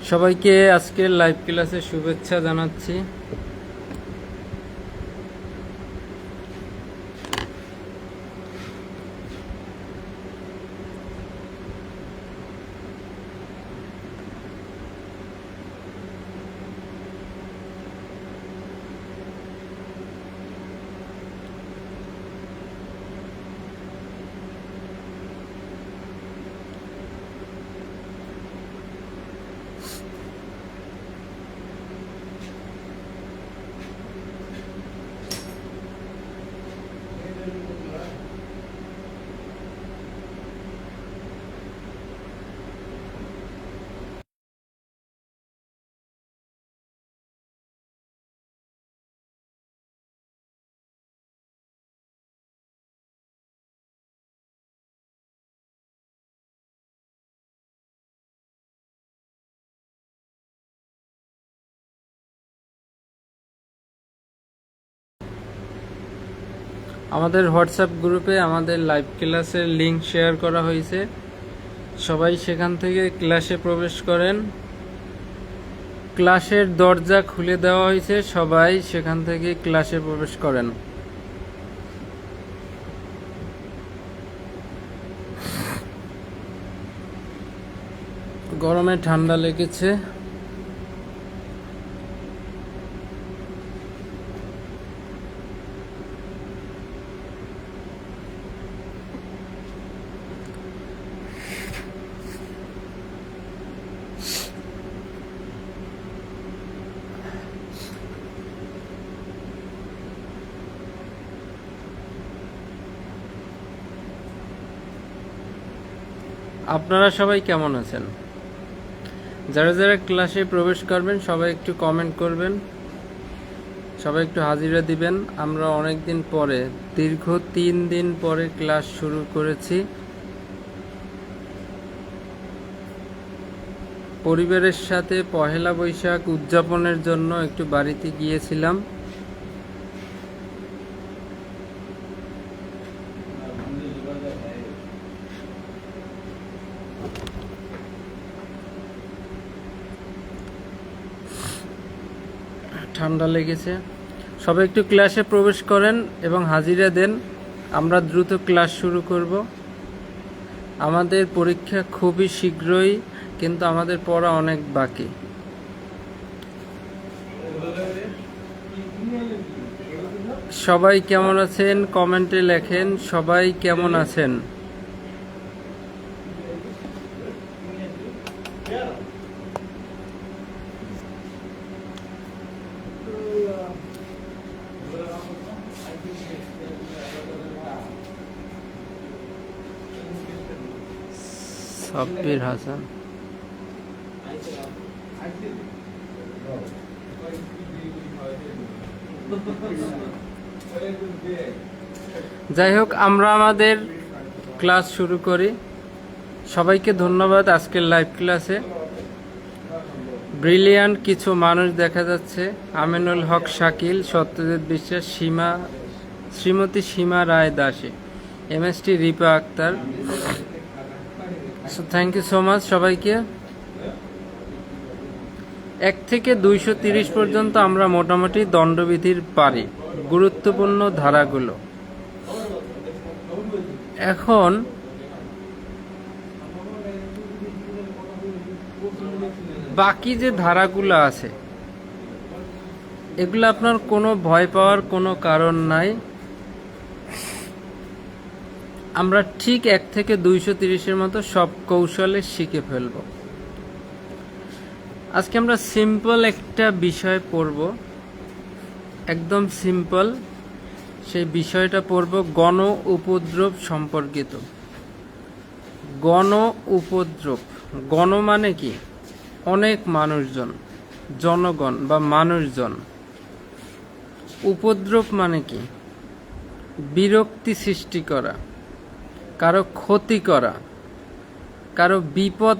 সবাইকে আজকের লাইভ ক্লাসে শুভেচ্ছা জানাচ্ছি। আমাদের হোয়াটসঅ্যাপ গ্রুপে আমাদের লাইভ ক্লাসের লিংক শেয়ার করা হয়েছে। সবাই সেখান থেকে ক্লাসে প্রবেশ করেন। ক্লাসের দরজা খুলে দেওয়া হয়েছে, সবাই সেখান থেকে ক্লাসে প্রবেশ করেন। গরমে ঠান্ডা লেগেছে। আপনারা সবাই কেমন আছেন? যারা যারা ক্লাসে প্রবেশ করবেন সবাই একটু কমেন্ট করবেন, সবাই একটু হাজিরা দিবেন। আমরা অনেক দিন পরে, দীর্ঘ 3 দিন পরে ক্লাস শুরু করেছি। পরিবারের সাথে পহেলা বৈশাখ উদযাপনের জন্য একটু বাড়িতে গিয়েছিলাম। ঠান্ডা লেগেছে। সবাই একটু ক্লাসে প্রবেশ করেন এবং হাজিরা দেন। আমরা দ্রুত ক্লাস শুরু করব। আমাদের পরীক্ষা খুবই শীঘ্রই, কিন্তু আমাদের পড়া অনেক বাকি। সবাই কেমন আছেন কমেন্টে লেখেন। সবাই কেমন আছেন? সাব্বির হাসান, যাই হোক, আমরা আমাদের ক্লাস শুরু করি। সবাইকে ধন্যবাদ আজকের লাইভ ক্লাসে। ব্রিলিয়ান্ট কিছু মানুষ দেখা যাচ্ছে। আমিনুল হক শাকিল, সত্যজিৎ বিশ্বাস, Shrimati Seema Roy Dasi, MST Ripa Akter. Thank you so much সবাইকে। 1 থেকে 230 পর্যন্ত আমরা মোটামুটি দণ্ডবিধির পারি, গুরুত্বপূর্ণ ধারাগুলো। এখন বাকি যে ধারাগুলো আছে এগুলো আপনার কোনো ভয় পাওয়ার কোনো কারণ নাই। আমরা ঠিক 1 থেকে 230-এর মতো সব কৌশলে শিখে ফেলব। আজকে আমরা সিম্পল একটা বিষয় পড়ব, একদম সিম্পল। সেই বিষয়টা পড়ব গণ উপদ্রব সম্পর্কিত। গণ উপদ্রব, গণ মানে কি? অনেক মানুষজন, জনগণ বা মানুষজন। উপদ্রব মানে কি? বিরক্তি সৃষ্টি করা, কারো ক্ষতি করা, কারো বিপদ,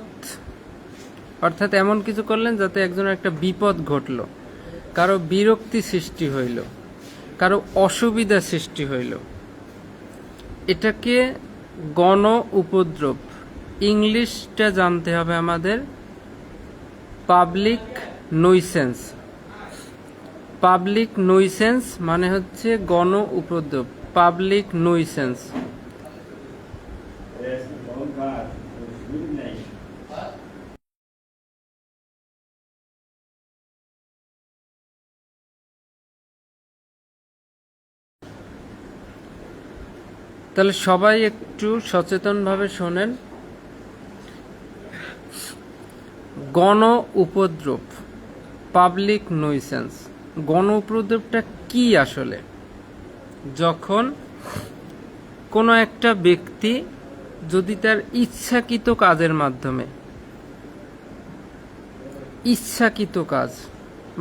অর্থাৎ এমন কিছু করলেন যাতে একজনের একটা বিপদ ঘটল, কারো বিরক্তি সৃষ্টি হইল, কারো অসুবিধা সৃষ্টি হইল, এটাকে গণ উপদ্রব। ইংলিশটা জানতে হবে আমাদের, পাবলিক নুইসেন্স। পাবলিক নুইসেন্স মানে হচ্ছে গণ উপদ্রব, পাবলিক নুইসেন্স। তাহলে সবাই একটু সচেতনভাবে শোনেন। গণ উপদ্রব, পাবলিক নুইসেন্স। গণ উপদ্রবটা কি আসলে? যখন কোনো একটা ব্যক্তি যদি তার ইচ্ছাকৃত কাজের মাধ্যমে, ইচ্ছাকৃত কাজ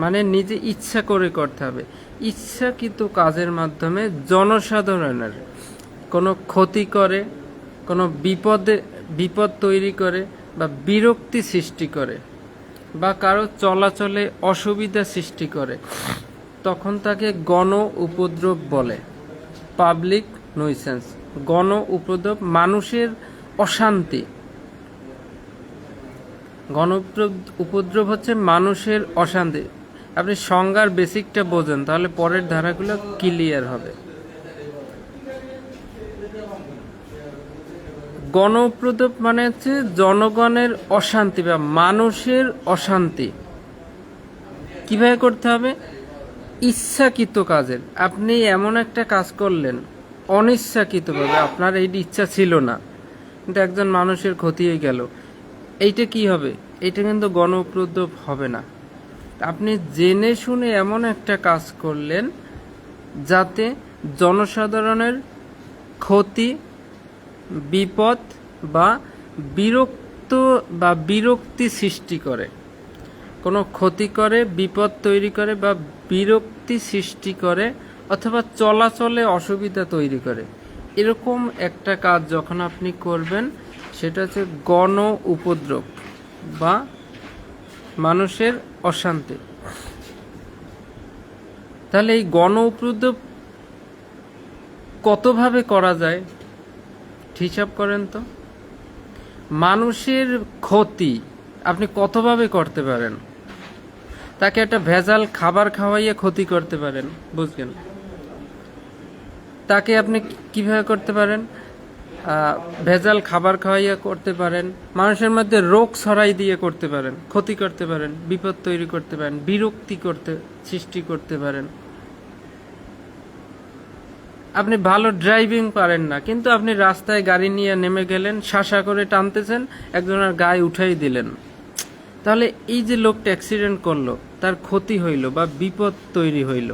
মানে নিজে ইচ্ছা করে করতে হবে, ইচ্ছাকৃত কাজের মাধ্যমে জনসাধারণের কোনো ক্ষতি করে, কোনো বিপদ তৈরি করে বা বিরক্তি সৃষ্টি করে বা কারো চলাচলে অসুবিধা সৃষ্টি করে, তখন তাকে গণ উপদ্রব বলে, পাবলিক নুইসেন্স। গণ উপদ্রব মানুষের অশান্তি। গণ উপদ্রব হচ্ছে মানুষের অশান্তি। আপনি সংজ্ঞার বেসিকটা বোঝেন, তাহলে পরের ধারাগুলো ক্লিয়ার হবে। গণ উপদ্রব মানে হচ্ছে জনগণের অশান্তি বা মানুষের অশান্তি। কিভাবে করতে হবে? ইচ্ছাকৃত কাজের। আপনি এমন একটা কাজ করলেন অনিচ্ছাকৃতভাবে, আপনার এই ইচ্ছা ছিল না, কিন্তু একজন মানুষের ক্ষতি হয়ে গেল, এইটা কি হবে? এটা কিন্তু গণ উপদ্রব হবে না। আপনি জেনে শুনে এমন একটা কাজ করলেন যাতে জনসাধারণের ক্ষতি, বিপদ বা বিরক্তি সৃষ্টি করে, কোনো ক্ষতি করে, বিপদ তৈরি করে বা বিরক্তি সৃষ্টি করে, অথবা চলাচলে অসুবিধা তৈরি করে, এরকম একটা কাজ যখন আপনি করবেন সেটা হচ্ছে গণ উপদ্রব বা মানুষের অশান্তি। তাহলে এই গণ উপদ্রব কতভাবে করা যায় হিসাব করেন তো। মানুষের ক্ষতি আপনি কতভাবে করতে পারেন? তাকে একটা ভেজাল খাবার খাওয়াইয়ে ক্ষতি করতে পারেন, বুঝলেন? তাকে আপনি কিভাবে করতে পারেন? ভেজাল খাবার খাওয়াইয়া করতে পারেন, মানুষের মধ্যে রোগ ছড়াই দিয়ে করতে পারেন, ক্ষতি করতে পারেন, বিপদ তৈরি করতে পারেন, বিরক্তি সৃষ্টি করতে পারেন। আপনি ভালো ড্রাইভিং পারেন না, কিন্তু আপনি রাস্তায় গাড়ি নিয়ে নেমে গেলেন, শাসা করে টানতেছেন, একজনের গায়ে উঠাই দিলেন, তাহলে এই যে লোকটা অ্যাক্সিডেন্ট করলো, তার ক্ষতি হইল বা বিপদ তৈরি হইল।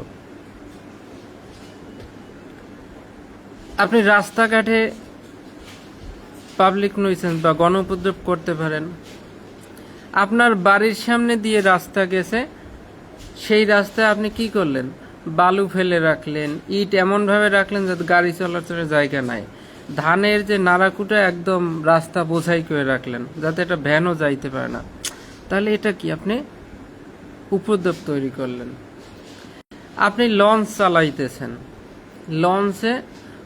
আপনি রাস্তাঘাটে পাবলিক নুইসেন্স বা গণ উপদ্রব করতে পারেন। আপনার বাড়ির সামনে দিয়ে রাস্তা গেছে, সেই রাস্তায় আপনি কি করলেন? বালু ফেলে রাখলেন, ইট এমনভাবে রাখলেন যাতে গাড়ি চলাচলের জায়গা নাই। ধানের যে নাড়াকুটা একদম রাস্তা বোঝাই করে রাখলেন যাতে এটা ভ্যানও যাইতে পারে না। তাহলে এটা কি? আপনি উপদ্রব তৈরি করলেন। আপনি লঞ্চ চালাইতেছেন, লঞ্চে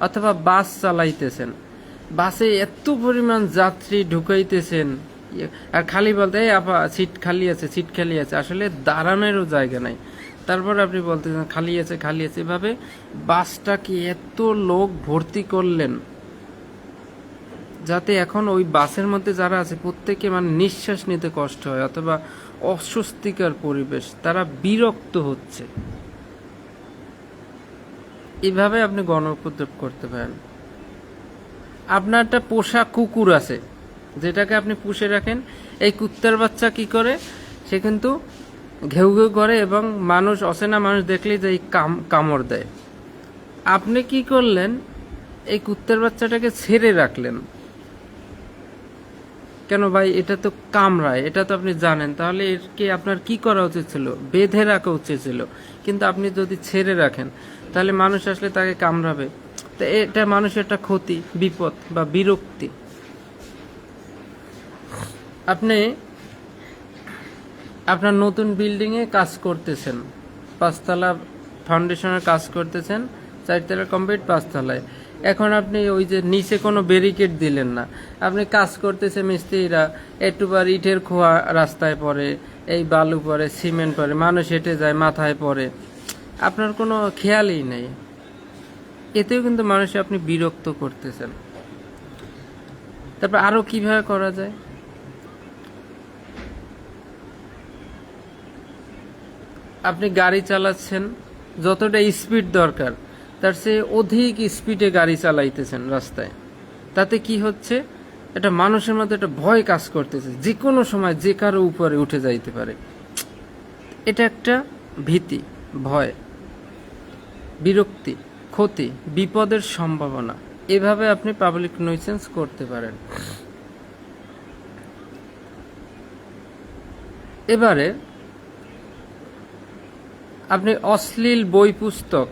অথবা বাস চালাইতেছেন, বাসে এত পরিমাণ যাত্রী ঢুকাইতেছেন, আর খালি বলতে এই আপা সিট খালি আছে, সিট খালি আছে, আসলে দাঁড়ানোরও জায়গা নাই। তারপর আপনি বলতেছেন খালি আছে, খালি আছে। এভাবে বাসটাকে এত লোক ভর্তি করলেন যাতে এখন ওই বাসের মধ্যে যারা আছে প্রত্যেকে মানে নিঃশ্বাস নিতে কষ্ট হয়, অথবা অস্বস্তিকর পরিবেশ, তারা বিরক্ত হচ্ছে। এভাবে আপনি গণ উপদ্রব করতে পারেন। আপনার একটা পোষা কুকুর আছে যেটাকে আপনি পুষে রাখেন, এই কুত্তার বাচ্চা কি করে? সে কিন্তু ঘেউ ঘেউ করে এবং মানুষ, অচেনা মানুষ দেখলেই যে কামড় দেয়। আপনি কি করলেন? এই কুত্তার বাচ্চাটাকে ছেড়ে রাখলেন। কেন ভাই? এটা তো কামড়ায়, এটা তো আপনি জানেন। তাহলে এরকে আপনার কি করা উচিত ছিল? বেঁধে রাখা উচিত ছিল। কিন্তু আপনি যদি ছেড়ে রাখেন তাহলে মানুষ আসলে তাকে কামড়াবে, তো এটা মানুষের একটা ক্ষতি, বিপদ বা বিরক্তি। আপনি আপনার নতুন বিল্ডিংয়ে কাজ করতেছেন, 5 তলা ফাউন্ডেশনের কাজ করতেছেন, 4 তলা কমপ্লিট, 5 তলায় এখন আপনি ওই যে নিচে কোনো ব্যারিকেড দিলেন না, আপনি কাজ করতেছে মিস্ত্রিরা, একটুবার ইটের খোয়া রাস্তায় পড়ে, এই বালু পড়ে, সিমেন্ট পড়ে, মানুষ হেঁটে যায়, মাথায় পড়ে, আপনার কোনো খেয়ালই নেই। এতেও কিন্তু মানুষ আপনি বিরক্ত করতেছেন। তারপর আরো কিভাবে করা যায়? আপনি গাড়ি চালাচ্ছেন, যতটা স্পিড দরকার তার চেয়ে অধিক স্পিডে গাড়ি চালাইতেছেন রাস্তায়। তাতে কি হচ্ছে? এটা মানুষের মধ্যে একটা ভয় কাজ করতেছে, যে কোনো সময় যে কারো উপরে উঠে যাইতে পারে। এটা একটা ভীতি, ভয়, বিরক্তি, ক্ষতি, বিপদের সম্ভাবনা। এভাবে আপনি পাবলিক নয়সেন্স করতে পারেন। এবারে আপনি অশ্লীল বই পুস্তক,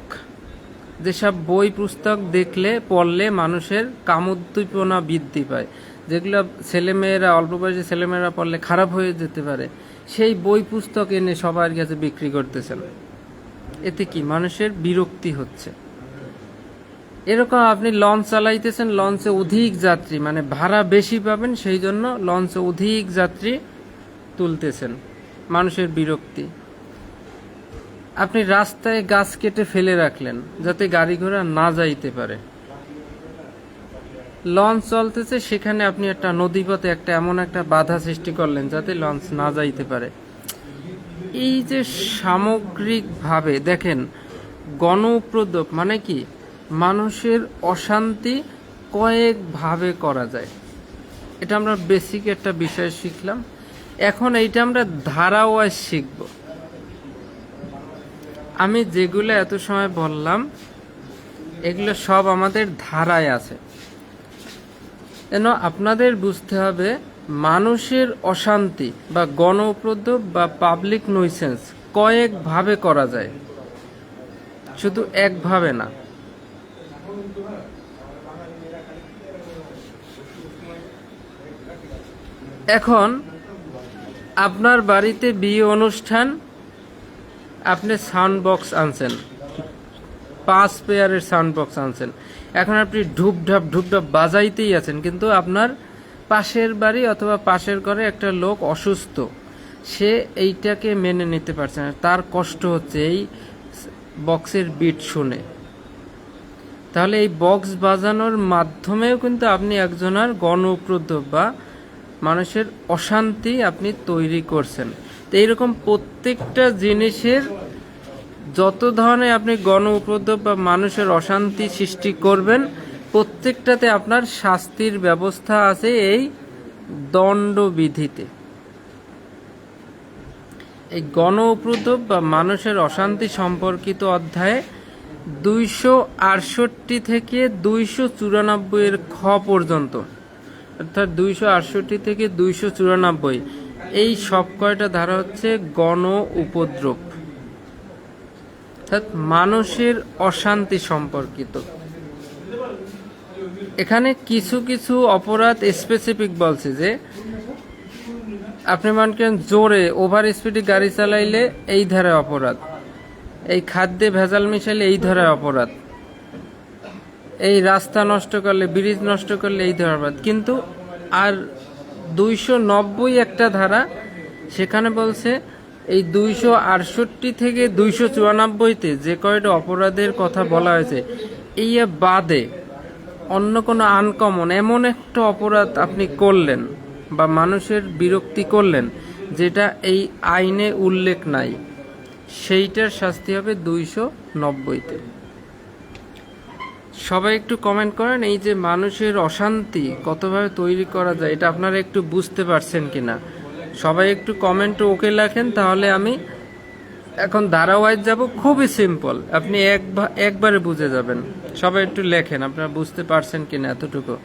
যেসব বই পুস্তক দেখলে পড়লে মানুষের কামোদ্দীপনা বৃদ্ধি পায়, যেগুলো ছেলেমেয়েরা, অল্প বয়সী ছেলেমেয়েরা পড়লে খারাপ হয়ে যেতে পারে, সেই বই পুস্তক এনে সবার কাছে বিক্রি করতেছেন। এতে কি মানুষের বিরক্তি হচ্ছে। এরকম আপনি লঞ্চ চালাইতেছেন, লঞ্চে অধিক যাত্রী, মানে ভাড়া বেশি পাবেন সেই জন্য লঞ্চে অধিক যাত্রী তুলতেছেন, মানুষের বিরক্তি। আপনি রাস্তায় গাছ কেটে ফেলে রাখলেন যাতে গাড়ি ঘোড়া না যাইতে পারে। লঞ্চ চলতেছে, সেখানে আপনি একটা নদীপথে একটা এমন একটা বাধা সৃষ্টি করলেন যাতে লঞ্চ না যাইতে পারে। এই যে সামগ্রিকভাবে দেখেন, গণ উপদ্রব মানে কি? মানুষের অশান্তি কয়েকভাবে করা যায়। এটা আমরা বেসিক একটা বিষয় শিখলাম। এখন এইটা আমরা ধারাওয়াইজ শিখব। আমি যেগুলো এত সময় বললাম এগুলো সব আমাদের ধারায় আছে। যেন আপনাদের বুঝতে হবে মানুষের অশান্তি বা গণ উপদ্রব বা পাবলিক নয়সেন্স কয়েকভাবে করা যায়, শুধু একভাবে না। এখন আপনার বাড়িতে বিয়ে অনুষ্ঠান, আপনি সাউন্ড বক্স আনছেন, 5 পেয়ারের সাউন্ড বক্স আনছেন, এখন আপনি ঢুপঢাপ ঢুপঢাপ বাজাইতেই আছেন, কিন্তু আপনার পাশের বাড়ি অথবা পাশের ঘরে একটা লোক অসুস্থ, সে এইটাকে মেনে নিতে পারছে না, তার কষ্ট হচ্ছে এই বক্সের বিট শুনে। তাহলে এই বক্স বাজানোর মাধ্যমেও কিন্তু আপনি একজনের গণ উপদ্রব বা মানুষের অশান্তি আপনি তৈরি করছেন। তো এইরকম প্রত্যেকটা জিনিসের যত ধরনের আপনি গণ উপদ্রব বা মানুষের অশান্তি সৃষ্টি করবেন, প্রত্যেকটাতে আপনার শাস্তির ব্যবস্থা আছে এই দণ্ডবিধিতে। এই গণ উপদ্রব বা মানুষের অশান্তি সম্পর্কিত অধ্যায়ে 268 থেকে 294 খ পর্যন্ত, অর্থাৎ 268 থেকে 294, এই সব কয়টা ধারা হচ্ছে গণ উপদ্রব, অর্থাৎ মানুষের অশান্তি সম্পর্কিত। এখানে কিছু কিছু অপরাধ স্পেসিফিক বলছে যে আপনি মনে করেন জোরে ওভার স্পিডে গাড়ি চালাইলে এই ধারায় অপরাধ, এই খাদ্যে ভেজাল মিশাইলে এই ধারায় অপরাধ, এই রাস্তা নষ্ট করলে, ব্রিজ নষ্ট করলে এই ধারায় অপরাধ। কিন্তু আর 290 একটা ধারা, সেখানে বলছে এই 268 থেকে 294-তে যে কয়টা অপরাধের কথা বলা হয়েছে, এই বাদে অন্য কোনো আনকমন এমন একটা অপরাধ আপনি করলেন বা মানুষের বিরক্তি করলেন যেটা এই আইনে উল্লেখ নাই, সেইটার শাস্তি হবে 290-তে। সবাই একটু কমেন্ট করেন, এই যে মানুষের অশান্তি কতভাবে তৈরি করা যায় এটা আপনারা একটু বুঝতে পারছেন কিনা। সবাই একটু কমেন্ট ওকে লেখেন, তাহলে আমি এখন ধারাওয়াইজ যাব। খুবই সিম্পল, আপনি একবারে বুঝে যাবেন। সবাই একটু লেখেন আপনারা বুঝতে পারছেন কিনা এতটুকু।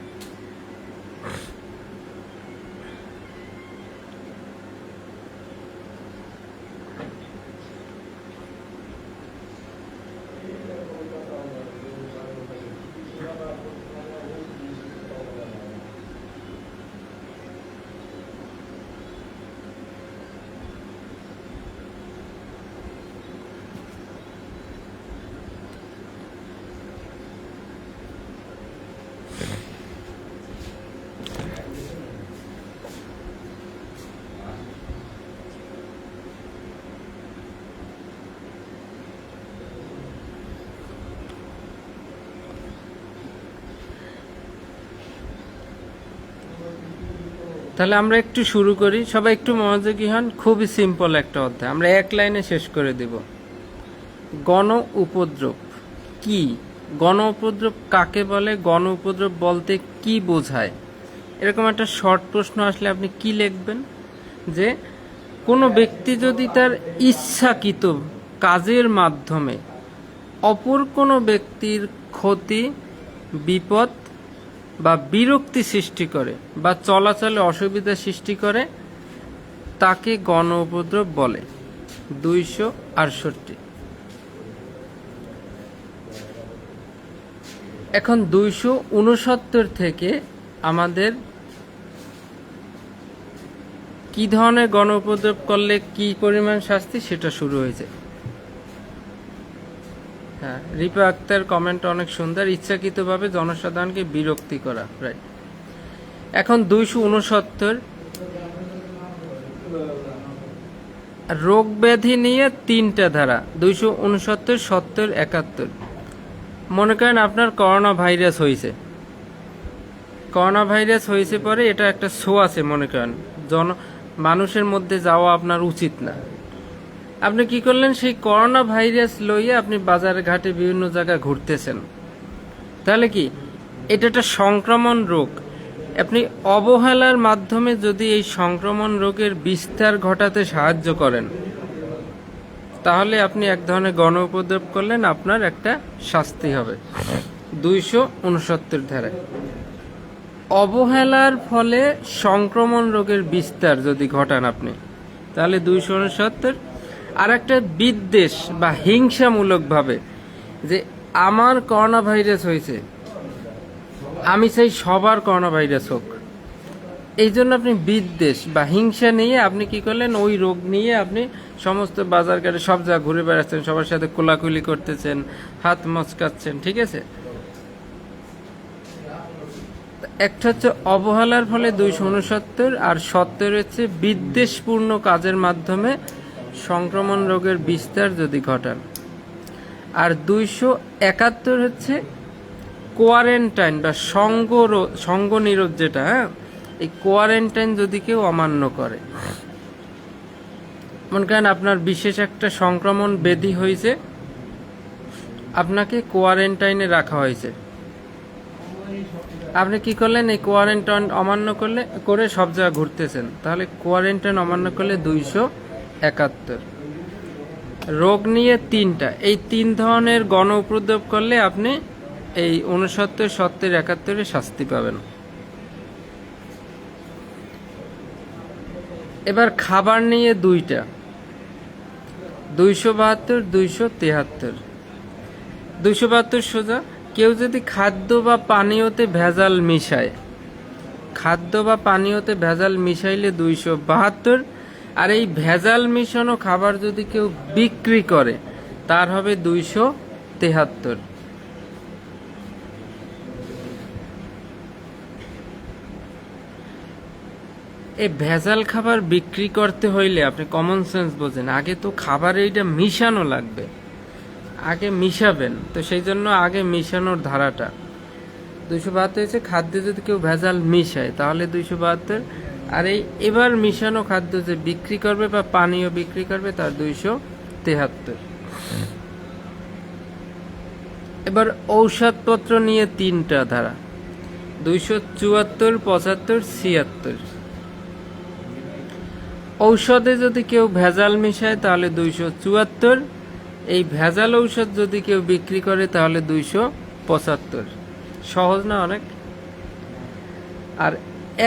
তাহলে আমরা একটু শুরু করি, সবাই একটু মনোযোগী হন। খুবই সিম্পল একটা অধ্যায়, আমরা এক লাইনে শেষ করে দেব। গণ উপদ্রব কি? গণ উপদ্রব কাকে বলে? গণ উপদ্রব বলতে কি বোঝায়? এরকম একটা শর্ট প্রশ্ন আসলে আপনি কি লিখবেন? যে কোনো ব্যক্তি যদি তার ইচ্ছাকৃত কাজের মাধ্যমে অপর কোনো ব্যক্তির ক্ষতি, বিপদ বা বিরক্তি সৃষ্টি করে বা চলাচলে অসুবিধা সৃষ্টি করে, তাকে গণ উপদ্রব বলে। 268। এখন 269 থেকে আমাদের কি ধরনের গণ উপদ্রব করলে কি পরিমাণ শাস্তি সেটা শুরু হয়েছে। হ্যাঁ, রিপা আক্তার কমেন্ট অনেক সুন্দর। ইচ্ছাকৃতভাবে জনসাধারণকে বিরক্তি করা, রাইট। এখন 269 রোগ ব্যাধি নিয়ে 3টা ধারা। 269, 70, 71। মনে করেন আপনার করোনা ভাইরাস হয়েছে। করোনা ভাইরাস হয়েছে পরে এটা একটা শো আছে, মনে করেন মানুষের মধ্যে যাওয়া আপনার উচিত না। আপনি কি করলেন? সেই করোনা ভাইরাস লইয়ে আপনি বাজারে ঘাটে বিভিন্ন জায়গায় ঘুরতেছেন। তাহলে কি এটা একটা সংক্রমণ রোগ। আপনি অবহেলার মাধ্যমে যদি এই সংক্রমণ রোগের বিস্তার ঘটাতে সাহায্য করেন, তাহলে আপনি এক ধরনের গণ উপদ্রব করলেন, আপনার একটা শাস্তি হবে। 269 ধারায় অবহেলার ফলে সংক্রমণ রোগের বিস্তার যদি ঘটান আপনি, তাহলে 269। আর একটা বিদ্বেষ বা হিংসামূলকভাবে, যে আমার করোনা ভাইরাস হয়েছে, আমি চাই সবার করোনা ভাইরাস হোক, এই জন্য আপনি বিদ্বেষ বা হিংসা নিয়ে আপনি কি করলেন? ওই রোগ নিয়ে আপনি সমস্ত বাজারঘাটে সব জায়গায় ঘুরে বেড়াচ্ছেন, সবার সাথে কোলাকুলি করতেছেন, হাত মচকাচ্ছেন, ঠিক আছে? একটা হচ্ছে অবহেলার ফলে 269, আর 70 হচ্ছে বিদ্বেষপূর্ণ কাজের মাধ্যমে সংক্রমণ রোগের বিস্তার যদি ঘটান। আর 271 হচ্ছে কোয়ারেন্টাইন বা সঙ্গ নিরোধ, যেটা, হ্যাঁ, এই কোয়ারেন্টাইন যদি কেউ অমান্য করে। মনে করেন আপনার বিশেষ একটা সংক্রমণ ব্যাধি হয়েছে, আপনাকে কোয়ারেন্টাইনে রাখা হয়েছে, আপনি কি করলেন? এই কোয়ারেন্টাইন অমান্য করে সব জায়গায় ঘুরতেছেন, তাহলে কোয়ারেন্টাইন অমান্য করলে 271। রোগ নিয়ে 3টা, এই 3 ধরনের গণ উপদ্রব করলে আপনি এই 69, 70, 71 শাস্তি পাবেন। এবার খাবার নিয়ে 2টা, 272, 273। 272 সোজা, কেউ যদি খাদ্য বা পানীয়তে ভেজাল মিশায়, খাদ্য বা পানীয়তে ভেজাল মিশাইলে 272। আর এই ভেজাল মিশানো খাবার যদি কেউ বিক্রি করে, তার হবে 273। এই ভেজাল খাবার বিক্রি করতে হইলে আপনি কমন সেন্স বোঝেন, আগে তো খাবারে এইটা মিশানো লাগবে, আগে মিশাবেন, তো সেই জন্য আগে মিশানোর ধারাটা 272 হচ্ছে। খাদ্যে যদি কেউ ভেজাল মিশায় তাহলে 272। আর এবার মিশানো খাদ্য যে বিক্রি করবে বা পানীয় বিক্রি করবে, তার 273। এবার ঔষধপত্র নিয়ে 3টা ধারা, 274, 75, 76। ঔষধে যদি কেউ ভেজাল মিশায় তাহলে 274। এই ভেজাল ঔষধ যদি কেউ বিক্রি করে তাহলে 275। সহজ না অনেক? আর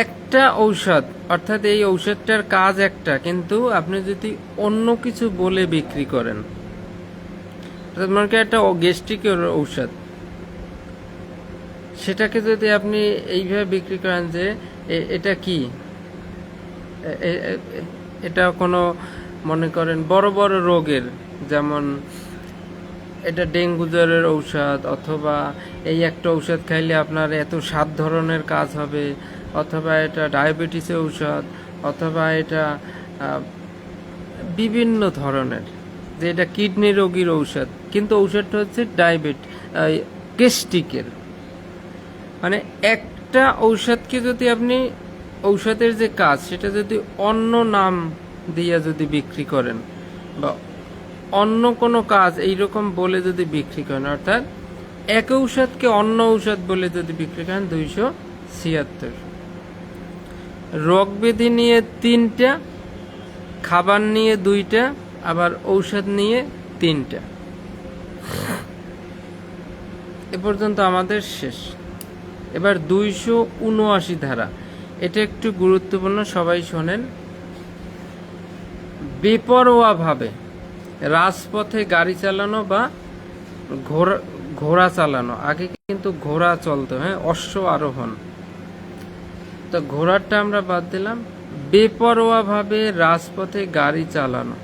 একটা ঔষধ, অর্থাৎ এই ঔষধটার কাজ একটা, কিন্তু আপনি যদি অন্য কিছু বলে বিক্রি করেন, মনে করেন একটা গ্যাস্ট্রিকের ঔষধ, সেটাকে যদি আপনি এইভাবে বিক্রি করেন যে এটা কি, এটা কোনো, মনে করেন বড় বড় রোগের, যেমন এটা ডেঙ্গু জ্বরের ঔষধ, অথবা এই একটা ঔষধ খাইলে আপনার এত 7 ধরনের কাজ হবে, অথবা এটা ডায়াবেটিসের ঔষধ, অথবা এটা বিভিন্ন ধরনের, যে এটা কিডনি রোগীর ঔষধ, কিন্তু ঔষধটা হচ্ছে গ্যাস্ট্রিকের। মানে একটা ঔষধকে যদি আপনি ঔষধের যে কাজ সেটা যদি অন্য নাম দিয়ে যদি বিক্রি করেন বা অন্য কোনো কাজ এইরকম বলে যদি বিক্রি করেন, অর্থাৎ এক ঔষধকে অন্য ঔষধ বলে যদি বিক্রি করেন 276। রোগ ব্যাধি নিয়ে 3টা, খাবার নিয়ে 2টা, আবার ঔষধ নিয়ে 3টা। এ পর্যন্ত আমাদের শেষ। এবার 279 ধারা, এটা একটু গুরুত্বপূর্ণ, সবাই শোনেন। বেপরোয়াভাবে রাজপথে গাড়ি চালানো বা ঘোড়া চালানো, আগে কিন্তু ঘোড়া চলতো, হ্যাঁ, অশ্ব আরোহণ, তো ঘোড়ারটা আমরা বাদ দিলাম। বেপরোয়াভাবে রাজপথে গাড়ি চালানো।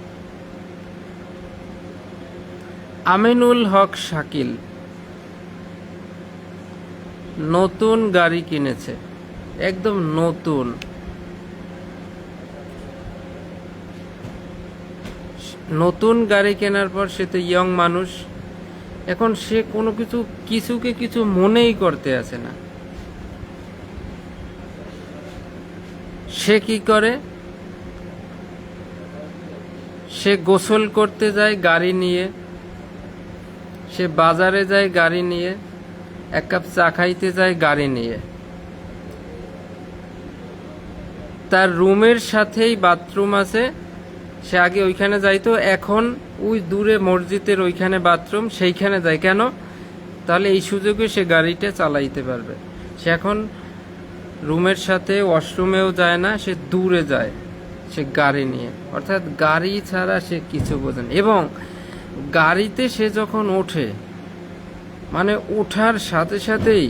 আমিনুল হক শাকিল নতুন গাড়ি কিনেছে, একদম নতুন। নতুন গাড়ি কেনার পর সে তো ইয়ং মানুষ, এখন সে কোনো কিছুকে কিছু মনেই করতে আসে না। সে কি করে, সে গোসল করতে যায় গাড়ি নিয়ে, সে বাজারে যায় গাড়ি নিয়ে, এক কাপ চা খাইতে যায় গাড়ি নিয়ে, তার রুমের সাথেই বাথরুম আছে, সে আগে ওইখানে যাইতো, এখন ওই দূরে মসজিদের ওইখানে বাথরুম, সেইখানে যায়। কেন? তাহলে এই সুযোগে সে গাড়িটা চালাইতে পারবে। সে এখন রুমের সাথে ওয়াশরুমেও যায় না, সে দূরে যায়, সে গাড়ি নিয়ে, অর্থাৎ গাড়ি ছাড়া সে কিছু বোঝে না। এবং গাড়িতে সে যখন ওঠে, মানে ওঠার সাথে সাথেই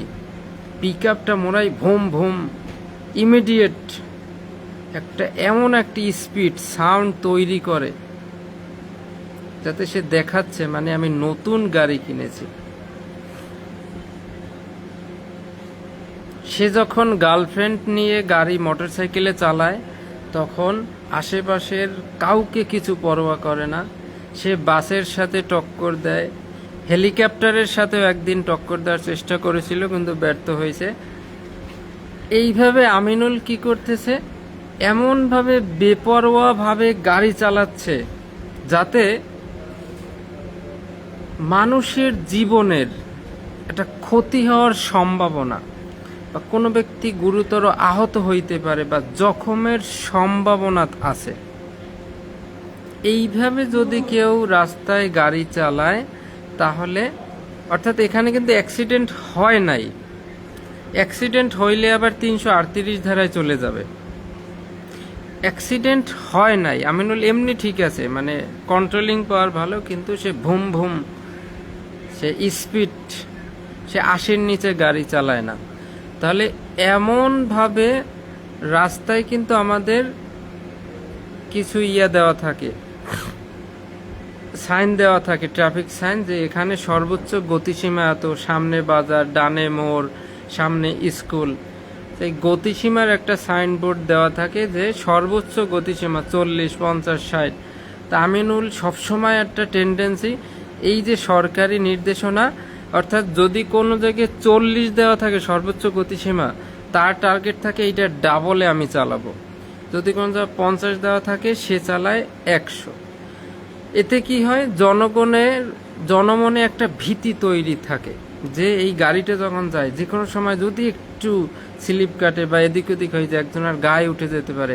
পিক আপটা মোড়াই ভুম ভুম, ইমিডিয়েট একটা এমন একটি স্পিড সাউন্ড তৈরি করে যাতে সে দেখাচ্ছে মানে আমি নতুন গাড়ি কিনেছি। সে যখন গার্লফ্রেন্ড নিয়ে গাড়ি মোটরসাইকেলে চালায় তখন আশেপাশের কাউকে কিছু পরোয়া করে না। সে বাসের সাথে টক্কর দেয়, হেলিকপ্টারের সাথেও একদিন টক্কর দেওয়ার চেষ্টা করেছিল কিন্তু ব্যর্থ হয়েছে। এইভাবে আমিনুল কি করতেছে, এমনভাবে বেপরোয়াভাবে গাড়ি চালাচ্ছে যাতে মানুষের জীবনের একটা ক্ষতি হওয়ার সম্ভাবনা বা কোনো ব্যক্তি গুরুতর আহত হইতে পারে বা জখমের সম্ভাবনা আছে। এইভাবে যদি কেউ রাস্তায় গাড়ি চালায় তাহলে, অর্থাৎ এখানে কিন্তু অ্যাক্সিডেন্ট হয় নাই, অ্যাক্সিডেন্ট হইলে আবার 338 ধারায় চলে যাবে। অ্যাক্সিডেন্ট হয় নাই, আমিনুল এমনি ঠিক আছে, মানে কন্ট্রোলিং পাওয়ার ভালো, কিন্তু সে ভুম ভুম, সে স্পিড, সে 80-র নিচে গাড়ি চালায় না। তাহলে এমনভাবে রাস্তায় কিন্তু আমাদের কিছু দেওয়া থাকে, সাইন দেওয়া থাকে, ট্রাফিক সাইন, যে এখানে সর্বোচ্চ গতিসীমা এত, সামনে বাজার, ডানে মোড়, সামনে স্কুল। এই গতিসীমার একটা সাইনবোর্ড দেওয়া থাকে যে সর্বোচ্চ গতিসীমা 40, 50, 60। তা আমিনুল সবসময় একটা টেন্ডেন্সি, এই যে সরকারি নির্দেশনা, অর্থাৎ যদি কোনো জায়গায় 40 দেওয়া থাকে সর্বোচ্চ গতিসীমা, তার টার্গেট থাকে এইটা ডাবলে আমি চালাবো। যদি কোনো জায়গায় 50 দেওয়া থাকে সে চালায় 100। এতে কি হয়, জনমনে একটা ভীতি তৈরি থাকে যে এই গাড়িটা যখন যায় যে কোনো সময় যদি একটু স্লিপ কাটে বা এদিক ওদিক হয়ে যায়, একজনের গায়ে উঠে যেতে পারে,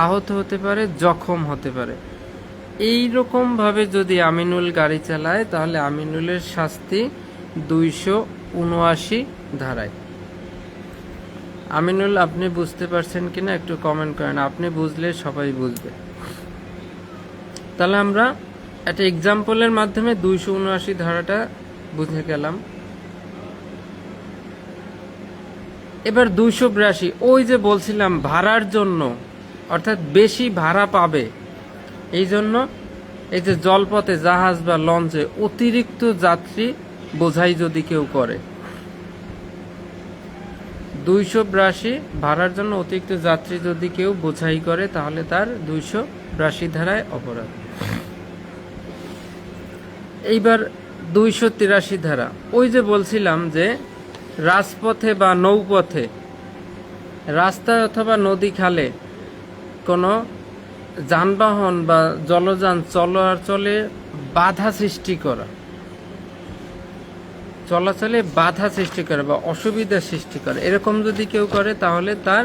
আহত হতে পারে, জখম হতে পারে। এই রকম ভাবে যদি আমিনুল গাড়ি চালায় তাহলে আমিনুলের শাস্তি 279 ধারায়। আমিনুল, আপনি বুঝতে পারছেন কিনা একটু কমেন্ট করেন, আপনি বুঝলে সবাই বুঝবে। তাহলে আমরা একটা এক্সাম্পলের মাধ্যমে 279 ধারাটা বুঝে গেলাম। এবার 282, ওই যে বলছিলাম ভাড়ার জন্য, অর্থাৎ বেশি ভাড়া পাবে এই জন্য এই যে জলপথে জাহাজ বা লঞ্চে অতিরিক্ত যাত্রী বোঝাই যদি কেউ করে, 282 ভাড়ার জন্য অতিরিক্ত যাত্রী যদি কেউ বোঝাই করে তাহলে তার 282 ধারায় অপরাধ। এইবার 283 ধারা, ওই যে বলছিলাম যে রাজপথে বা নৌপথে রাস্তায় অথবা নদী খালে কোনো যানবাহন বা জলযান চলাচলে বাধা সৃষ্টি করা, চলাচলে বাধা সৃষ্টি করে বা অসুবিধা সৃষ্টি করে, এরকম যদি কেউ করে তাহলে তার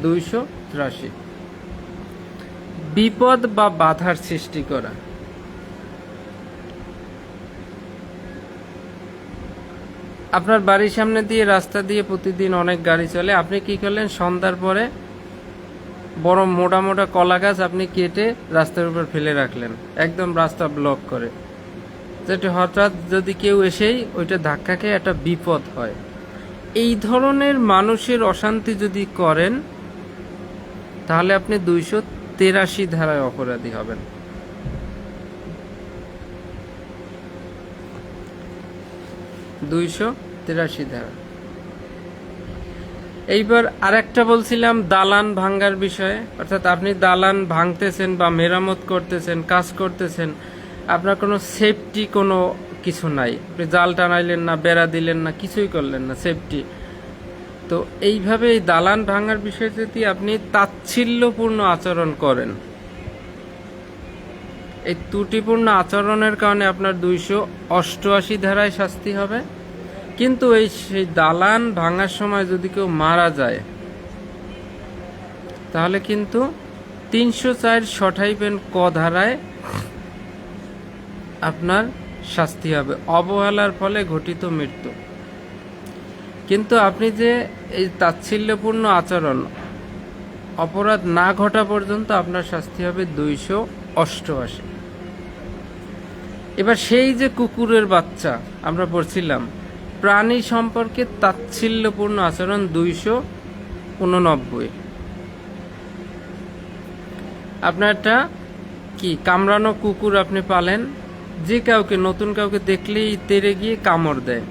283। বিপদ বা বাধার সৃষ্টি করা, আপনার বাড়ির সামনে দিয়ে রাস্তা দিয়ে প্রতিদিন অনেক গাড়ি চলে, আপনি কি করলেন সন্ধ্যার পরে বড় মোটা মোটা কলা গাছ আপনি কেটে রাস্তার উপর ফেলে রাখলেন, একদম রাস্তা ব্লক করে, যেটা হঠাৎ যদি কেউ এসেই ওইটা ধাক্কা খেয়ে একটা বিপদ হয়। এই ধরনের মানুষের অশান্তি যদি করেন তাহলে আপনি 283 ধারায় অপরাধী হবেন। ধারা। এইবার আরেকটা বলছিলাম দালান ভাঙ্গার বিষয়ে, অর্থাৎ আপনি দালান ভাঙতেছেন বা মেরামত করতেছেন, কাজ করতেছেন, আপনার কোনো সেফটি কোনো কিছু নাই, আপনি জাল টানাইলেন না, বেড়া দিলেন না, কিছুই করলেন না, সেফটি। তো এইভাবে এই দালান ভাঙার বিষয়ে যদি আপনি তাচ্ছিল্যপূর্ণ আচরণ করেন, এই ত্রুটিপূর্ণ আচরণের কারণে আপনার 288 ধারায় শাস্তি হবে। কিন্তু সেই দালান ভাঙার সময় যদি কেউ মারা যায় তাহলে কিন্তু 304 সঠাইবেন ক ধারায় আপনার শাস্তি হবে, অবহেলার ফলে ঘটিত মৃত্যু। কিন্তু আপনি যে এই তাচ্ছিল্যপূর্ণ আচরণ, অপরাধ না ঘটা পর্যন্ত আপনার শাস্তি হবে 288। এবার সেই যে কুকুরের বাচ্চা আমরা পড়ছিলাম, প্রাণী সম্পর্কে তাচ্ছিল্যপূর্ণ আচরণ 289। আপনার একটা কি কামড়ানো কুকুর আপনি পালেন, যে কাউকে নতুন কাউকে দেখলেই তেড়ে গিয়ে কামড় দেয়,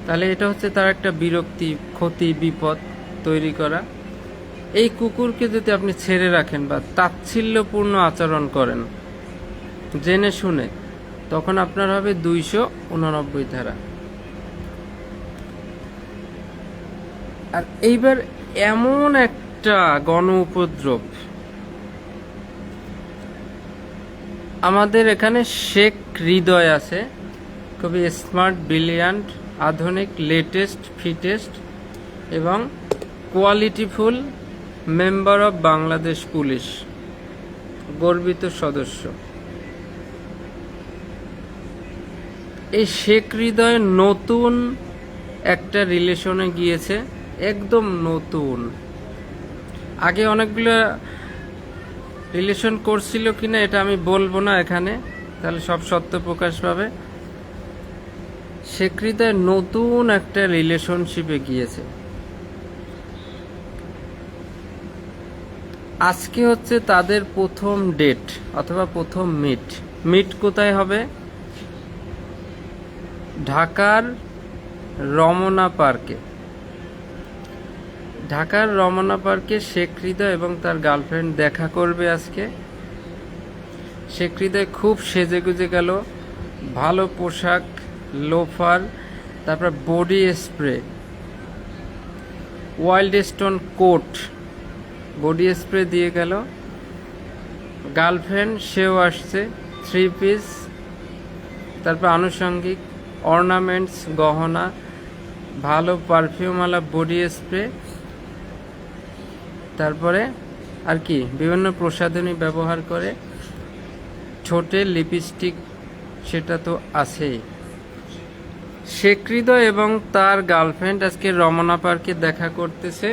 তাহলে এটা হচ্ছে তার একটা বিরক্তি, ক্ষতি, বিপদ তৈরি করা। এই কুকুরকে যদি আপনি ছেড়ে রাখেন বা তাচ্ছিল্যপূর্ণ আচরণ করেন জেনে শুনে, তখন আপনার হবে 289 ধারা। আর এইবার এমন একটা গণ উপদ্রব, আমাদের এখানে শেখ হৃদয় আছে, খুবই স্মার্ট, ব্রিলিয়ান্ট, আধুনিক, লেটেস্ট, ফিটেস্ট এবং কোয়ালিটিফুল মেম্বার অফ বাংলাদেশ পুলিশ, গর্বিত সদস্য। এই শেখ হৃদয় নতুন একটা রিলেশনে গিয়েছে, একদম নতুন। আগে অনেকগুলো রিলেশন করছিল কিনা এটা আমি বলবো না এখানে, তাহলে সব সত্য প্রকাশ পাবে। শেখ হৃদয় নতুন একটা রিলেশনশিপে গিয়েছে। আজকে হচ্ছে তাদের প্রথম ডেট অথবা প্রথম মিট কোথায় হবে? ঢাকার রমনা পার্কে। ঢাকার রমনা পার্কে শেখ হৃদয় এবং তার গার্লফ্রেন্ড দেখা করবে আজকে। শেখ হৃদয় খুব সেজেগুজে গেল, ভালো পোশাক, লোফার, তারপর body spray, Wild Stone coat, body spray দিয়ে গেল। গার্লফ্রেন্ড সেও আসছে, 3 পিস, তারপর আনুষঙ্গিক অর্নামেন্টস, গহনা, ভালো পারফিউমওয়ালা বডি স্প্রে, তারপরে আর কি বিভিন্ন প্রসাধনী ব্যবহার করে, ঠোঁটে লিপস্টিক, সেটা তো আছেই। শেখ হৃদয় এবং তার গার্লফ্রেন্ড আজকে রমনা পার্কে দেখা করতেছে।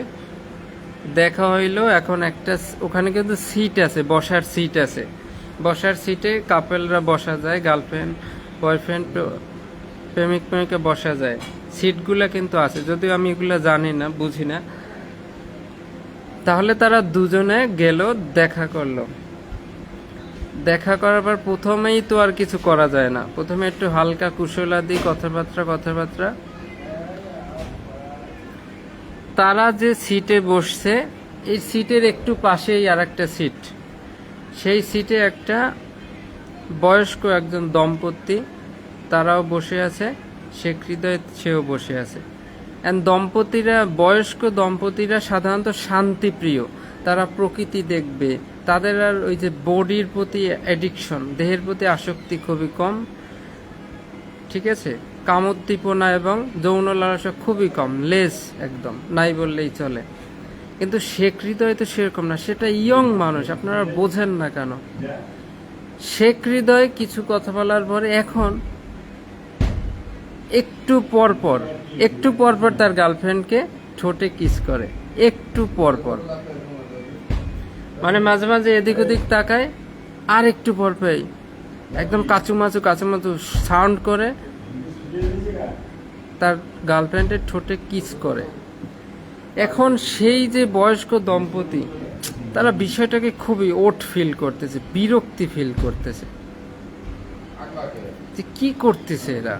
দেখা হইলো, এখন একটা ওখানে কিন্তু সিট আছে, বসার সিট আছে, বসার সিটে কাপেলরা বসা যায়, গার্লফ্রেন্ড বয়ফ্রেন্ড প্রেমিক প্রেমিকা বসা যায়, সিটগুলা কিন্তু আছে, যদিও আমি এগুলা জানি না, বুঝি না। তাহলে তারা দুজনে গেল, দেখা করলো। দেখা করার পর প্রথমেই তো আর কিছু করা যায় না, প্রথমে একটু হালকা কুশলাদি কথাবার্তা। তারা যে সিটে বসছে, এই সিটের একটু পাশেই আর একটা সিট, সেই সিটে একটা বয়স্ক একজন দম্পতি, তারাও বসে আছে, শেখ হৃদয় সেও বসে আছে। বয়স্ক দম্পতিরা সাধারণত শান্তিপ্রিয়, তারা প্রকৃতি দেখবে, তাদের আর ওই যে বডির প্রতি অ্যাডিকশন, দেহের প্রতি আসক্তি খুবই কম, ঠিক আছে, কামোদ্দীপনা এবং যৌন লালসা খুবই কম, লেস একদম নাই বললেই চলে। কিন্তু শেখ হৃদয় তো সেরকম না, সেটা ইয়ং মানুষ, আপনারা বোঝেন না কেন। শেখ হৃদয় কিছু কথা বলার পরে এখন একটু পর তার গার্লফ্রেন্ডকে ঠোঁটে কিস করে, একটু পর মানে মাঝে মাঝে এদিক ওদিক তাকায়, আর একটু পর একদম কাচুমাচু সাউন্ড করে তার গার্লফ্রেন্ডের ঠোঁটে কিস করে। এখন সেই যে বয়স্ক দম্পতি, তারা বিষয়টাকে খুবই ওট ফিল করতেছে, বিরক্তি ফিল করতেছে যে কি করতেছে এরা,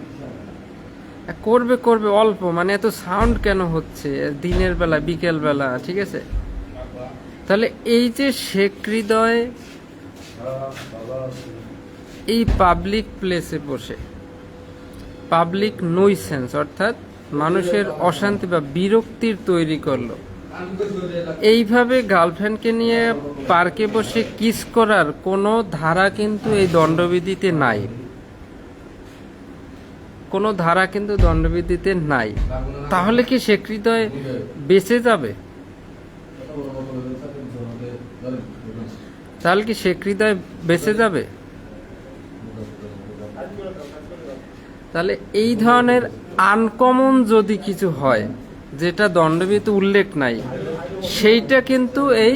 করবে অল্প, মানে এত সাউন্ড কেন হচ্ছে দিনের বেলা বিকেল বেলা, ঠিক আছে। তাহলে এই যে শেখ হৃদয় এই পাবলিক প্লেসে বসে পাবলিক নইসেন্স অর্থাৎ মানুষের অশান্তি বা বিরক্তির তৈরি করলো, এইভাবে গার্লফ্রেন্ডকে নিয়ে পার্কে বসে কিস করার কোনো ধারা কিন্তু এই দণ্ডবিধিতে নাই, কোনো ধারা কিন্তু দণ্ডবিধিতে নাই। তাহলে কি শেখ হৃদয় বেঁচে যাবে? তাহলে কি শেখ হৃদয় বেঁচে যাবে? তাহলে এই ধরনের আনকমন যদি কিছু হয় যেটা দণ্ডবিধিতে উল্লেখ নাই, সেইটা কিন্তু এই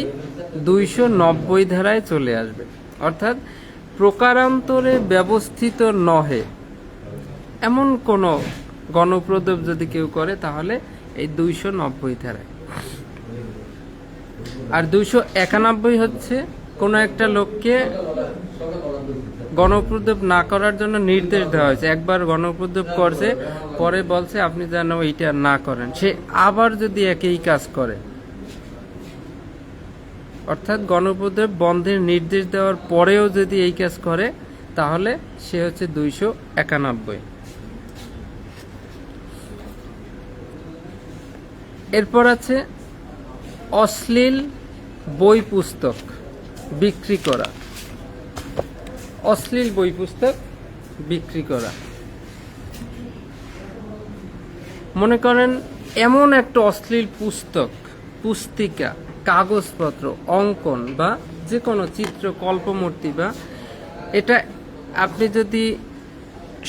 290 ধারায় চলে আসবে। অর্থাৎ প্রকারান্তরে ব্যবস্থিত নহে এমন কোনো গণপ্রদোপ যদি কেউ করে, তাহলে এই 290 ধারায়। আর 291 হচ্ছে কোনো একটা লোককে গণপ্রদোপ না করার জন্য নির্দেশ দেওয়া হয়েছে, একবার গণপ্রদোপ করছে, পরে বলছে আপনি যেন এইটা না করেন, সে আবার যদি একই কাজ করে, অর্থাৎ গণপ্রদোপ বন্ধের নির্দেশ দেওয়ার পরেও যদি এই কাজ করে, তাহলে সে হচ্ছে 291। এরপর আছে অশ্লীল বই পুস্তক বিক্রি করা। অশ্লীল বই পুস্তক বিক্রি করা, মনে করেন এমন একটা অশ্লীল পুস্তক, পুস্তিকা, কাগজপত্র, অঙ্কন বা যে কোনো চিত্র, কল্পমূর্তি বা এটা আপনি যদি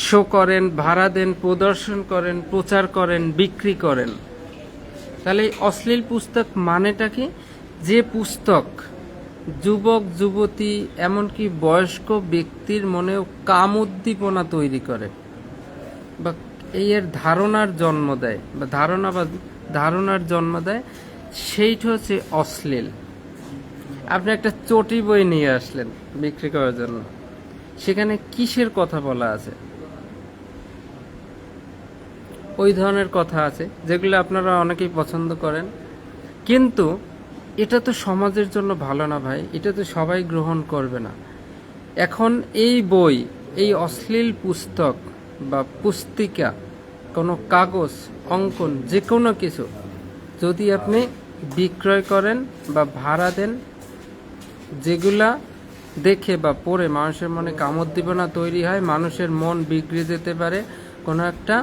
শো করেন, ভাড়া দেন, প্রদর্শন করেন, প্রচার করেন, বিক্রি করেন, তাহলে এই অশ্লীল পুস্তক মানেটা কি? যে পুস্তক যুবক যুবতী এমনকি বয়স্ক ব্যক্তির মনেও কাম উদ্দীপনা তৈরি করে বা এর ধারণার জন্ম দেয় বা ধারণার জন্ম দেয়, সেইটা হচ্ছে অশ্লীল। আপনি একটা চটি বই নিয়ে আসলেন বিক্রি করার জন্য, সেখানে কিসের কথা বলা আছে? ওই ধরনের কথা আছে যেগুলো আপনারা অনেকেই পছন্দ করেন, কিন্তু এটা তো সমাজের জন্য ভালো না ভাই, এটা তো সবাই গ্রহণ করবে না। এখন এই বই, এই অশ্লীল পুস্তক বা পুস্তিকা, কোনো কাগজ, অঙ্কন, যে কোনো কিছু যদি আপনি বিক্রয় করেন বা ভাড়া দেন, যেগুলা দেখে বা পড়ে মানুষের মনে কামোদ্দীপনা তৈরি হয়, মানুষের মন বিগড়ে যেতে পারে, কোনো একটা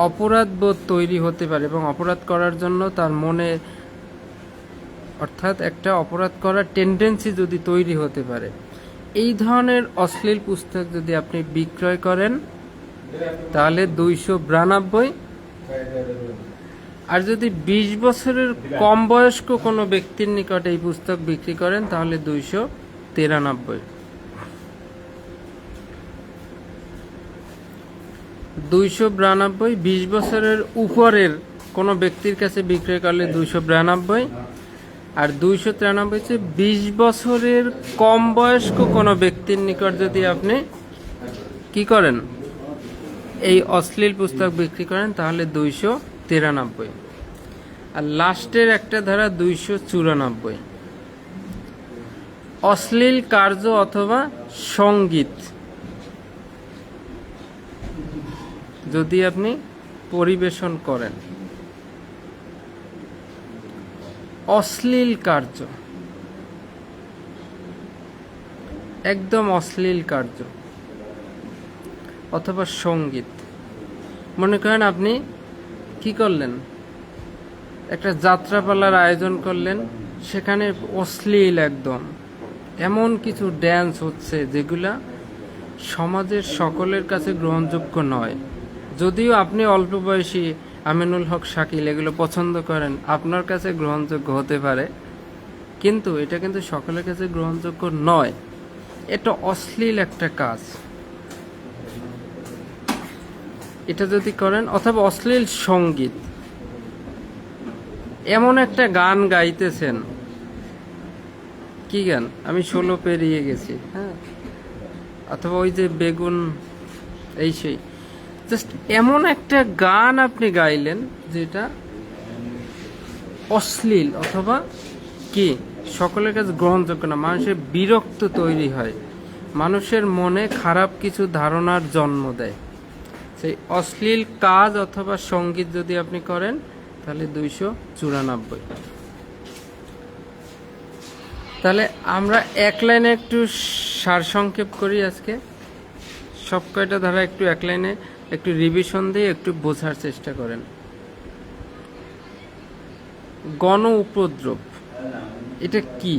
অপরাধ বোধ তৈরি হতে পারে এবং অপরাধ করার জন্য তার মনে, অর্থাৎ একটা অপরাধ করার টেন্ডেন্সি যদি তৈরি হতে পারে, এই ধরনের অশ্লীল পুস্তক যদি আপনি বিক্রয় করেন, তাহলে 292। আর যদি 20 বছরের কম বয়স্ক কোনো ব্যক্তির নিকট এই পুস্তক বিক্রি করেন, তাহলে 293। 292, 20 বছরের উপরের কোনো ব্যক্তির কাছে বিক্রয় করলে 292, আর 293 হচ্ছে 20 বছরের কম বয়স্ক কোনো ব্যক্তির নিকট যদি আপনি কি করেন, এই অশ্লীল পুস্তক বিক্রি করেন, তাহলে 293। আর লাস্টের একটা ধারা 294, অশ্লীল কার্য অথবা সঙ্গীত যদি আপনি পরিবেশন করেন, অশ্লীল কার্য, একদম অশ্লীল কার্য, অথবা সঙ্গীত। মনে করেন আপনি কি করলেন, একটা যাত্রাপালার আয়োজন করলেন, সেখানে অশ্লীল একদম এমন কিছু ড্যান্স হচ্ছে যেগুলা সমাজের সকলের কাছে গ্রহণযোগ্য নয়। যদিও আপনি অল্প বয়সী আমিনুল হক শাকিল এগুলো পছন্দ করেন, আপনার কাছে গ্রহণযোগ্য হতে পারে, কিন্তু এটা কিন্তু সকলের কাছে গ্রহণযোগ্য নয়। এটা অশ্লীল একটা কাজ। এটা যদি করেন, অথবা অশ্লীল সঙ্গীত, এমন একটা গান গাইতেছেন, কি গান, আমি 16 পেরিয়ে গেছি, হ্যাঁ, অথবা ওই যে বেগুন, এই সেই, জাস্ট এমন একটা গান আপনি গাইলেন যেটা অশ্লীল অথবা কি সকলের কাছে গ্রহণযোগ্য না, মানুষের বিরক্ত তৈরি হয়, মানুষের মনে খারাপ কিছু ধারণার জন্ম দেয়। সেই অশ্লীল কাজ অথবা সঙ্গীত যদি আপনি করেন, তাহলে 294। তাহলে আমরা এক লাইনে একটু সারসংক্ষেপ করি আজকে, সব কয়টা ধারা একটু এক লাইনে একটু রিভিশন দিয়ে একটু বোঝার চেষ্টা করেন। গণ উপদ্রব এটা কি?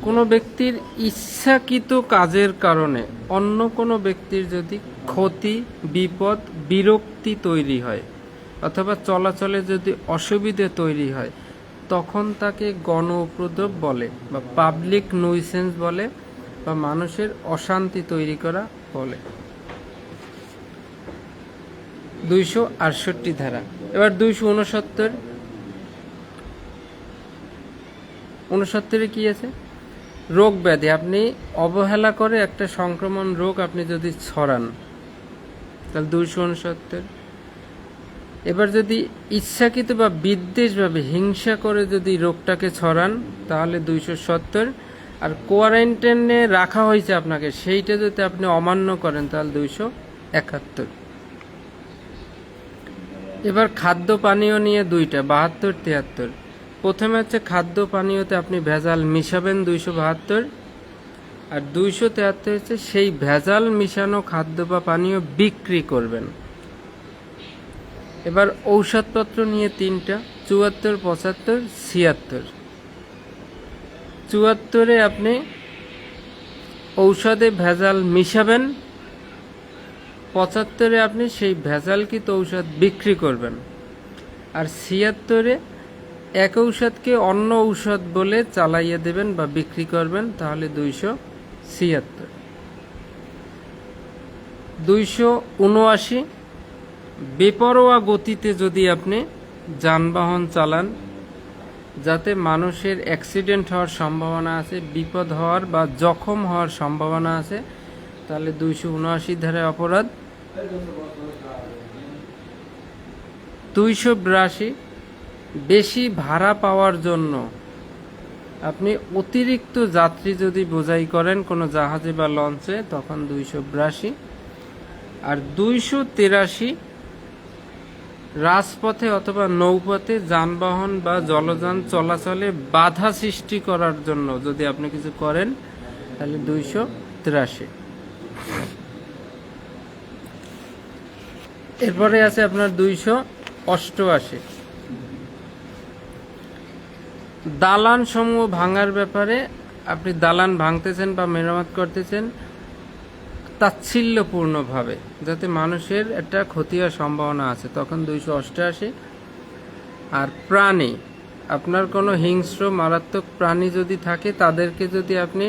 কোনো ব্যক্তির ইচ্ছাকৃত কাজের কারণে অন্য কোনো ব্যক্তির যদি ক্ষতি, বিপদ, বিরক্তি তৈরি হয়, অথবা চলাচলে যদি অসুবিধে তৈরি হয়, তখন তাকে গণ উপদ্রব বলে, বা পাবলিক নুইসেন্স বলে, বা মানুষের অশান্তি তৈরি করা বলে। 268 ধারা। এবার 269 কি আছে? রোগ ব্যাধি। আপনি অবহেলা করে একটা সংক্রমণ রোগ আপনি যদি ছড়ান, তাহলে 269। এবার যদি ইচ্ছাকৃত বা বিদ্বেষভাবে হিংসা করে যদি রোগটাকে ছড়ান, তাহলে 270। আর কোয়ারেন্টাইনে রাখা হয়েছে আপনাকে, সেইটা যদি আপনি অমান্য করেন, তাহলে 271। এবার খাদ্য পানীয় নিয়ে দুইটা, 72, 73। প্রথমে হচ্ছে খাদ্য পানীয়তে আপনি ভেজাল মিশাবেন, 272। আর 273 হচ্ছে সেই ভেজাল মিশানো খাদ্য বা পানীয় বিক্রি করবেন। এবার ঔষধপত্র নিয়ে তিনটা, 74, 75, 76। 74-এ আপনি ঔষধে ভেজাল মিশাবেন, 75-এ আপনি সেই ভেজালকৃত ঔষধ বিক্রি করবেন, আর 76-এ এক ঔষধকে অন্য ঔষধ বলে চালাইয়ে দেবেন বা বিক্রি করবেন, তাহলে 276। 279, বেপরোয়া গতিতে যদি আপনি যানবাহন চালান, যাতে মানুষের অ্যাক্সিডেন্ট হওয়ার সম্ভাবনা আছে, বিপদ হওয়ার বা জখম হওয়ার সম্ভাবনা আছে, তাহলে 279 ধারায় অপরাধ। 282, বেশি ভাড়া পাওয়ার জন্য আপনি অতিরিক্ত যাত্রী যদি বোঝাই করেন কোনো জাহাজে বা লঞ্চে, তখন 282। আর 283, রাজপথে অথবা নৌপথে যানবাহন বা জলযান চলাচলে বাধা সৃষ্টি করার জন্য যদি আপনি কিছু করেন, তাহলে 283। এরপরে আছে আপনার 288, দালান সমূহ ভাঙার ব্যাপারে। আপনি দালান ভাঙতেছেন বা মেরামত করতেছেন তাচ্ছিল্যপূর্ণভাবে, যাতে মানুষের একটা ক্ষতি হওয়ার সম্ভাবনা আছে, তখন 288। আর প্রাণী, আপনার কোনো হিংস্র মারাত্মক প্রাণী যদি থাকে, তাদেরকে যদি আপনি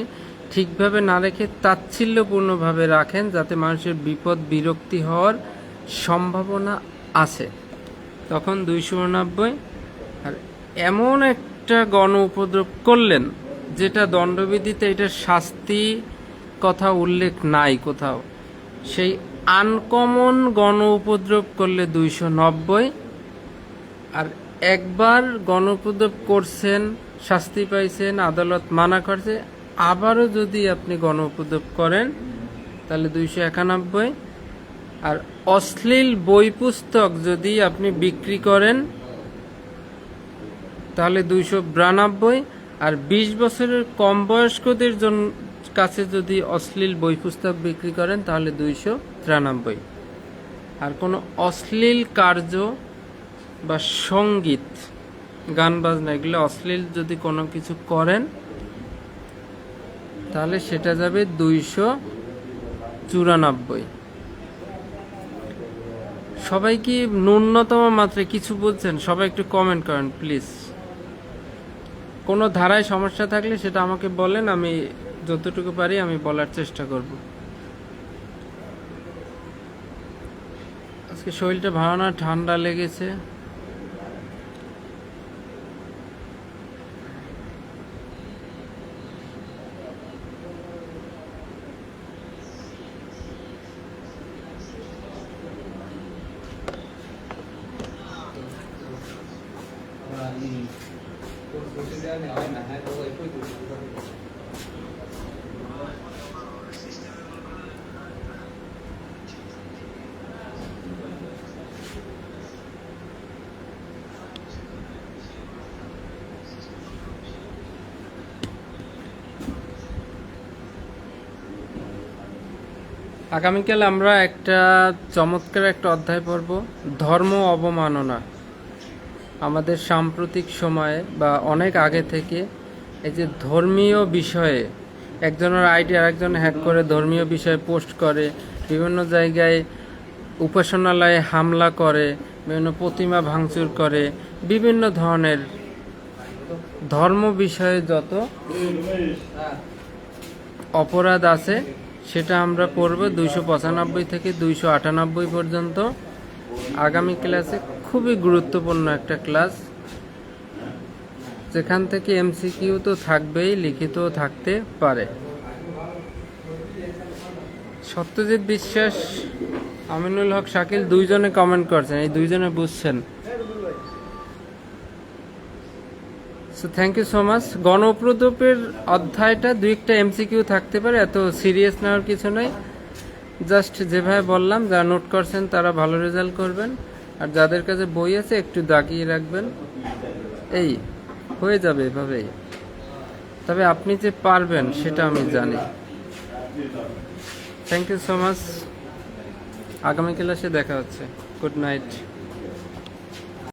ঠিকভাবে না রেখে তাচ্ছিল্যপূর্ণভাবে রাখেন, যাতে মানুষের বিপদ বিরক্তি হওয়ার সম্ভাবনা আছে, তখন 289। আর এমন একটা গণ উপদ্রব করলেন যেটা দণ্ডবিধিতে এটার শাস্তি কথা উল্লেখ নাই কোথাও, সেই আনকমন গণ উপদ্রব করলে 290। আর একবার গণ উপদ্রব করছেন, শাস্তি পাইছেন, আদালত মানা করছে, আবারও যদি আপনি গণ উপদ্রব করেন, তাহলে 291। আর অশ্লীল বই পুস্তক যদি আপনি বিক্রি করেন, তাহলে 292। আর 20 বছরের কম বয়স্কদের জন্য কাছে যদি অশ্লীল বই পুস্তক বিক্রি করেন তাহলে 293। আর কোনো অশ্লীল কার্য বা সঙ্গীত, গান বাজনা, এগুলো অশ্লীল যদি কোনো কিছু করেন তাহলে সেটা যাবে 294। সবাই কি ন্যূনতম মাত্রায় কিছু বুঝছেন? সবাই একটু কমেন্ট করেন প্লিজ। কোনো ধারায় সমস্যা থাকলে সেটা আমাকে বলেন, আমি যতটুকু পারি আমি বলার চেষ্টা করব। আজকে শরীরটা ভালো না, ঠান্ডা লেগেছে। আগামীকাল আমরা একটা চমৎকার একটা অধ্যায় পড়ব, ধর্ম অবমাননা। আমাদের সাম্প্রতিক সময়ে বা অনেক আগে থেকে এই যে ধর্মীয় বিষয়ে একজনের আইডি আরেকজন হ্যাক করে ধর্মীয় বিষয়ে পোস্ট করে, বিভিন্ন জায়গায় উপাসনালয়ে হামলা করে, বিভিন্ন প্রতিমা ভাঙচুর করে, বিভিন্ন ধরনের ধর্ম বিষয়ে যত অপরাধ আছে সেটা আমরা পড়ব 295 থেকে 298 পর্যন্ত। আগামী ক্লাসে খুবই গুরুত্বপূর্ণ একটা ক্লাস, যেখান থেকে এমসিকিউ তো থাকবেই, লিখিতও থাকতে পারে। সত্যজিৎ বিশ্বাস, আমিনুল হক, শাকিল দুইজনে কমেন্ট করছেন, এই দুইজনে বুঝছেন। So thank you so much. গণপ্রদোপের অধ্যায়টা দুই একটা এমসিকিউ থাকতে পারে, এত সিরিয়াস নেওয়ার কিছু নয়। জাস্ট যেভাবে বললাম, যারা নোট করছেন তারা ভালো রেজাল্ট করবেন, আর যাদের কাছে বই আছে একটু দাগিয়ে রাখবেন। এই হয়ে যাবে এভাবেই। তবে আপনি যে পারবেন সেটা আমি জানি। Thank you so much. আগামী ক্লাসে দেখা হচ্ছে। Good night.